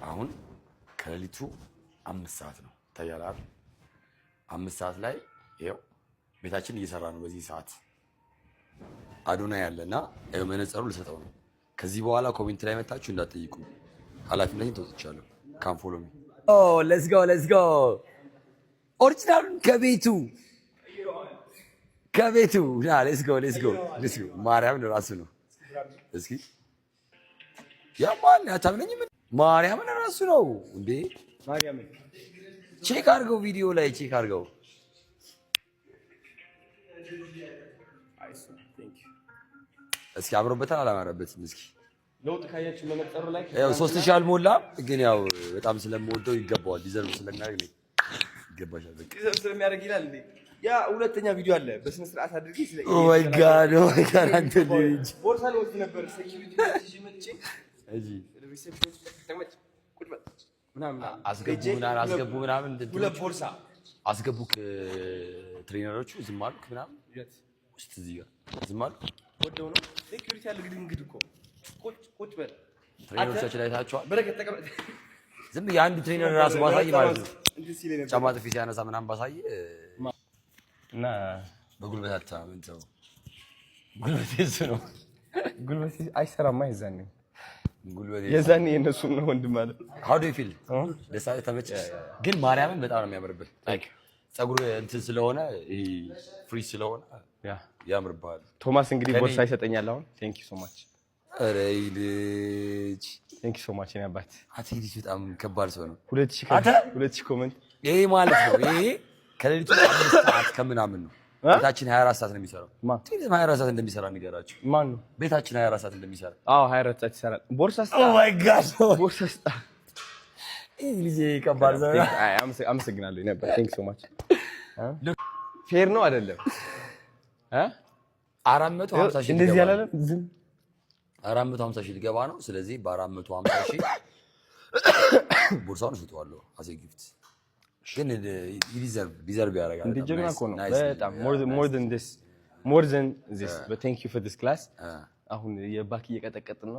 አሁን ከሌሊቱ 5 ሰዓት ነው ታያላል 5 ሰዓት ላይ ይሄው ቤታችን እየሰራ ነው በዚህ ሰዓት አዶና ያለና መነጽሩ ልሰጠው ነው ከዚህ በኋላ ኮሜንት ላይ መጣችሁ እንዳትጠይቁ ኃላፊነቴን ተወጥቻለሁ ካም ፎሎ ሚ ኦ ሌትስ ጎ ኦሪጂናል ከቤቱ ና ሌትስ ጎ ማርያም ራሱ ነው እስኪ ያማል ያታምነኝ ማርያም ራሱ ነው እንዴ ማርያም ቼክ አድርገው ቪዲዮ ላይ ቼክ አድርገው እስኪ አብሮበታል አላማረበትም እስኪ ለውጥ ካያችሁ ለመጠሩ ላይ ያው 3000 አልሞላም ግን ያው በጣም ስለምወደው ይገባዋል ዲዘርቭ ስለሚያደርግ ነው ይገባሻል በቃ ዲዘርቭ ስለሚያደርግ ይላል እንዴ ያ ሁለተኛ ቪዲዮ አለ በስነ ስርዓት አድርጌ ስለ ኦ ማይ ጋድ አንተ ልጅ ቦርሳ ለውጥ ነበር ሴኩሪቲ ጂመጪ እጂ ሪሴፕሽን ተቀመጭ ቁጭ በል ምናምን አስገቡ ምናምን ሁለት ቦርሳ አስገቡ ትሬነሮቹ ዝም አሉክ ምናምን ውስጥ እዚህ ጋር ዝም አሉ ወደው ነው ሴኩሪቲ ያለ ግድ እኮ ቁጭ በል ትሬነሮቻችን ላይ ታቻው በረከት ተቀመጥ ዝም የአንድ ትሬነር ራሱ ባሳይ ማለት ነው ጫማ ጥፊ ሲያነሳ ምናምን ባሳይ እና በጉልበት አታምን ተው ጉልበት እሱ ነው ጉልበት አይሰራማ ይዛኔ ጉልበት የዛኔ የነሱ ነው ወንድም ማለት how do you feel ደሳይ ተመቸ ግን ማርያምን በጣም ነው የሚያምርብህ ላይክ ጸጉሩ እንትን ስለሆነ ይሄ ፍሪ ስለሆነ ያምርብሃል ቶማስ እንግዲህ ቦርሳ ይሰጠኛል አሁን ቴንክ ዩ ሶ ማች አረ ልጅ ቴንክ ዩ ሶ ማች እኔ አባት አትሊስት በጣም ከባድ ሰው ነው 2000 ኮሜንት ይሄ ማለት ነው ይሄ ከሌሊቱ 5 ሰዓት ከምናምን ነው ቤታችን 24 ሰዓት ነው የሚሰራው ትንሽ 24 ሰዓት እንደሚሰራ ንገራችሁ ማን ነው ቤታችን 24 ሰዓት እንደሚሰራ 24 ሰዓት ይሰራል ቦርሳ ስጣ ኦ ማይ ጋድ ቦርሳ ስጣ ይሄ ልጅ ከባድ ሰው ነው አመሰግናለሁ እኔ አባት ቴንክ ዩ ሶ ማች ፌር ነው አይደለም 450 ሺህ እንደዚህ ያላለም ዝም 450 ሺህ ሊገባ ነው ስለዚህ በ450 ሺህ ቦርሳውን እሰጠዋለሁ አሴ ጊፍት ግን ዲዘርቭ ያደርጋል እንደ ጀግና እኮ ነው በጣም more than this but thank you for this class አሁን የባክ እየቀጠቀጥን ነው